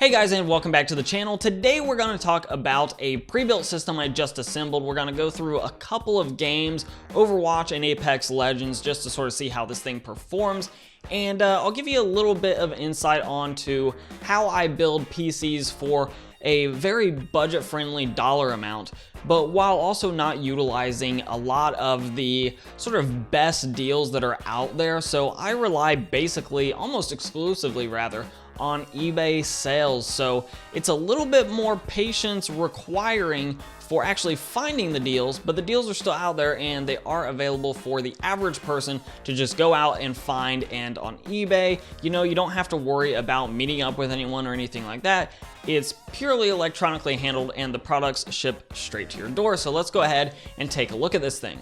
Hey guys, and welcome back to the channel. Today we're going to talk about a pre-built system I just assembled. We're going to go through a couple of games, Overwatch and Apex Legends, just to sort of see how this thing performs. And I'll give you a little bit of insight onto how I build PCs for a very budget-friendly dollar amount, but while also not utilizing a lot of the sort of best deals that are out there. So I rely basically, almost exclusively rather, on eBay sales. So it's a little bit more patience requiring for actually finding the deals, but the deals are still out there and they are available for the average person to just go out and find. And on eBay, you don't have to worry about meeting up with anyone or anything like that. It's purely electronically handled and the products ship straight to your door. So let's go ahead and take a look at this thing.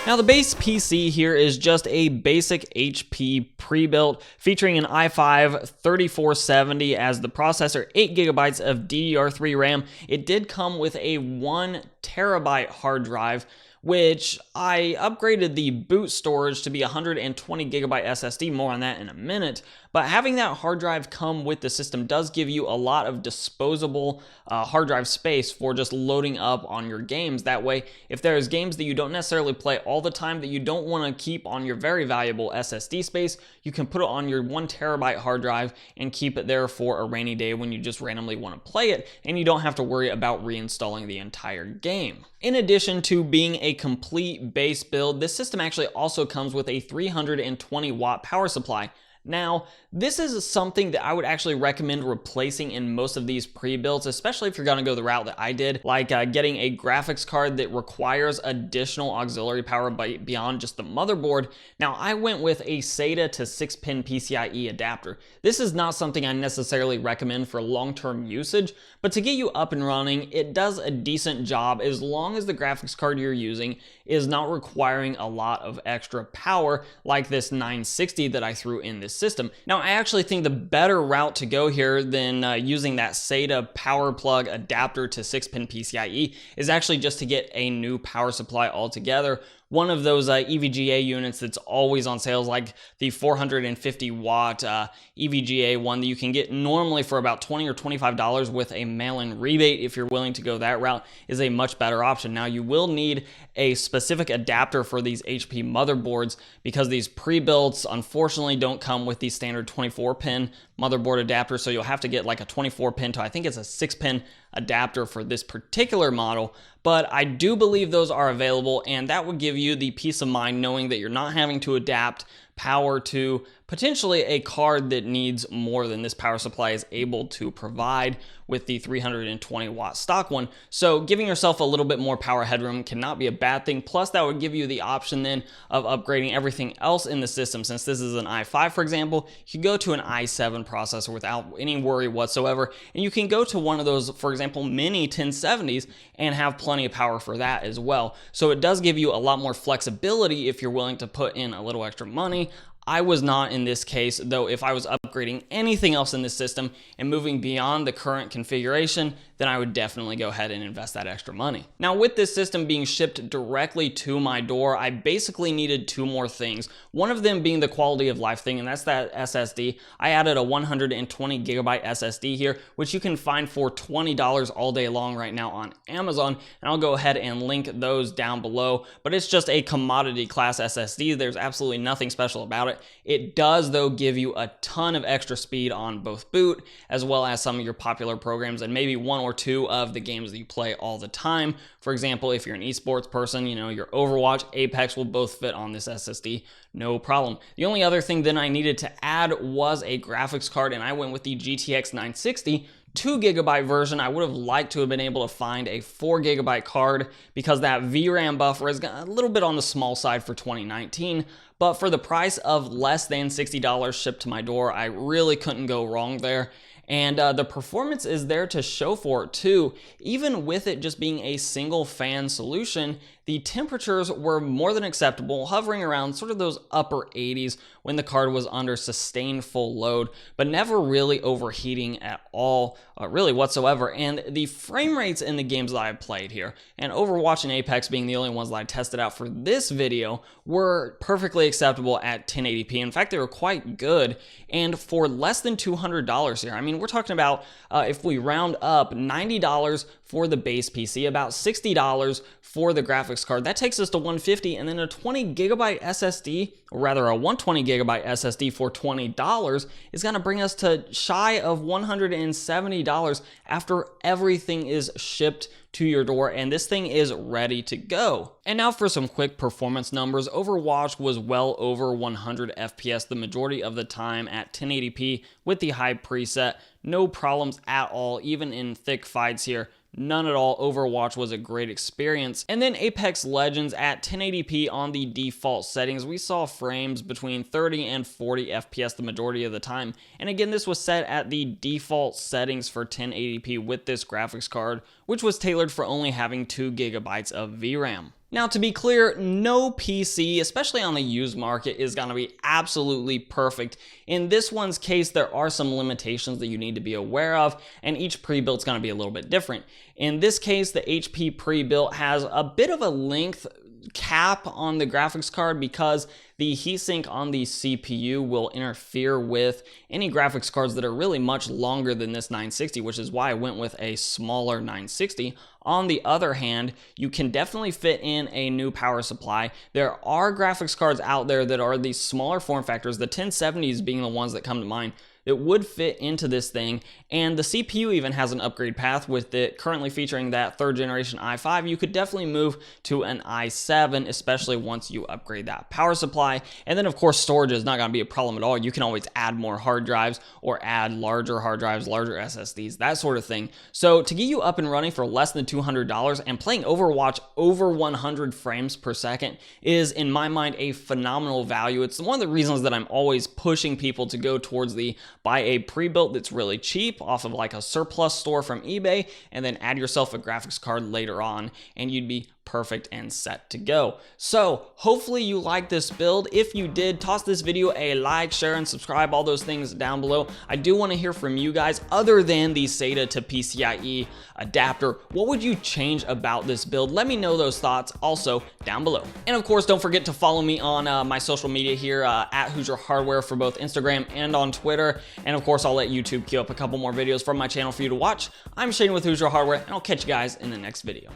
Now the base PC here is just a basic HP pre-built featuring an i5-3470 as the processor, 8 GB of DDR3 RAM. It did come with a 1 TB hard drive, which I upgraded the boot storage to be 120 GB SSD, more on that in a minute. But having that hard drive come with the system does give you a lot of disposable hard drive space for just loading up on your games. That way, if there's games that you don't necessarily play all the time that you don't want to keep on your very valuable SSD space, you can put it on your 1 TB hard drive and keep it there for a rainy day when you just randomly want to play it, and you don't have to worry about reinstalling the entire game. In addition to being a complete base build, this system actually also comes with a 320 watt power supply. Now, this is something that I would actually recommend replacing in most of these pre-builds, especially if you're going to go the route that I did, like getting a graphics card that requires additional auxiliary power beyond just the motherboard. Now, I went with a SATA to 6-pin PCIe adapter. This is not something I necessarily recommend for long-term usage, but to get you up and running, it does a decent job as long as the graphics card you're using is not requiring a lot of extra power like this 960 that I threw in this system. Now, I actually think the better route to go here than using that SATA power plug adapter to 6-pin PCIe is actually just to get a new power supply altogether. One of those EVGA units that's always on sales, like the 450 watt EVGA one that you can get normally for about $20 or $25 with a mail-in rebate, if you're willing to go that route, is a much better option. Now, you will need a specific adapter for these HP motherboards because these pre-builts unfortunately don't come with the standard 24-pin motherboard adapter, so you'll have to get like a 24-pin to, I think it's a 6-pin adapter for this particular model. But I do believe those are available, and that would give you the peace of mind knowing that you're not having to adapt power to potentially a card that needs more than this power supply is able to provide with the 320 watt stock one. So giving yourself a little bit more power headroom cannot be a bad thing. Plus, that would give you the option then of upgrading everything else in the system. Since this is an i5, for example, you can go to an i7 processor without any worry whatsoever. And you can go to one of those, for example, mini 1070s and have plenty of power for that as well. So it does give you a lot more flexibility if you're willing to put in a little extra money. I was not in this case, though. If I was upgrading anything else in this system and moving beyond the current configuration, then I would definitely go ahead and invest that extra money. Now, with this system being shipped directly to my door, I basically needed two more things. One of them being the quality of life thing, and that's that SSD. I added a 120 gigabyte SSD here, which you can find for $20 all day long right now on Amazon, and I'll go ahead and link those down below. But it's just a commodity class SSD. There's absolutely nothing special about it. It does, though, give you a ton of extra speed on both boot, as well as some of your popular programs, and maybe one or two of the games that you play all the time. For example, if you're an esports person, your Overwatch, Apex will both fit on this SSD, no problem. The only other thing then I needed to add was a graphics card, and I went with the GTX 960. 2 GB version. I would have liked to have been able to find a 4 GB card because that VRAM buffer is a little bit on the small side for 2019, but for the price of less than $60 shipped to my door, I really couldn't go wrong there. And the performance is there to show for it too. Even with it just being a single fan solution, the temperatures were more than acceptable, hovering around sort of those upper 80s when the card was under sustained full load, but never really overheating at all, really whatsoever. And the frame rates in the games that I played here, and Overwatch and Apex being the only ones that I tested out for this video, were perfectly acceptable at 1080p. In fact, they were quite good, and for less than $200 here, I mean, we're talking about, if we round up, $90 for the base PC, about $60 for the graphics card. That takes us to $150, and then a 20 gigabyte SSD, or rather a 120 gigabyte SSD for $20 is going to bring us to shy of $170 after everything is shipped to your door, and this thing is ready to go. And now for some quick performance numbers. Overwatch was well over 100 FPS the majority of the time at 1080p with the high preset. No problems at all, even in thick fights here. None at all. Overwatch was a great experience. And then Apex Legends at 1080p on the default settings, we saw frames between 30 and 40 FPS the majority of the time. And again, this was set at the default settings for 1080p with this graphics card, which was tailored for only having 2 gigabytes of VRAM. Now, to be clear, no PC, especially on the used market, is going to be absolutely perfect. In this one's case, there are some limitations that you need to be aware of, and each pre-built is going to be a little bit different. In this case, the HP pre-built has a bit of a length cap on the graphics card because the heatsink on the CPU will interfere with any graphics cards that are really much longer than this 960, which is why I went with a smaller 960. On the other hand, you can definitely fit in a new power supply. There are graphics cards out there that are these smaller form factors, the 1070s being the ones that come to mind, that would fit into this thing, and the CPU even has an upgrade path with it currently featuring that 3rd generation i5. You could definitely move to an i7, especially once you upgrade that power supply. And then of course, storage is not going to be a problem at all. You can always add more hard drives or add larger hard drives, larger SSDs, that sort of thing. So to get you up and running for less than $200 and playing Overwatch over 100 frames per second is, in my mind, a phenomenal value. It's one of the reasons that I'm always pushing people to go towards the buy a pre-built that's really cheap off of like a surplus store from eBay, and then add yourself a graphics card later on, and you'd be perfect and set to go. So hopefully you liked this build. If you did, toss this video a like, share, and subscribe, all those things down below. I do want to hear from you guys. Other than the SATA to PCIe adapter, what would you change about this build? Let me know those thoughts also down below. And of course, don't forget to follow me on my social media here at Hoosier Hardware for both Instagram and on Twitter. And of course, I'll let YouTube queue up a couple more videos from my channel for you to watch. I'm Shane with Hoosier Hardware, and I'll catch you guys in the next video.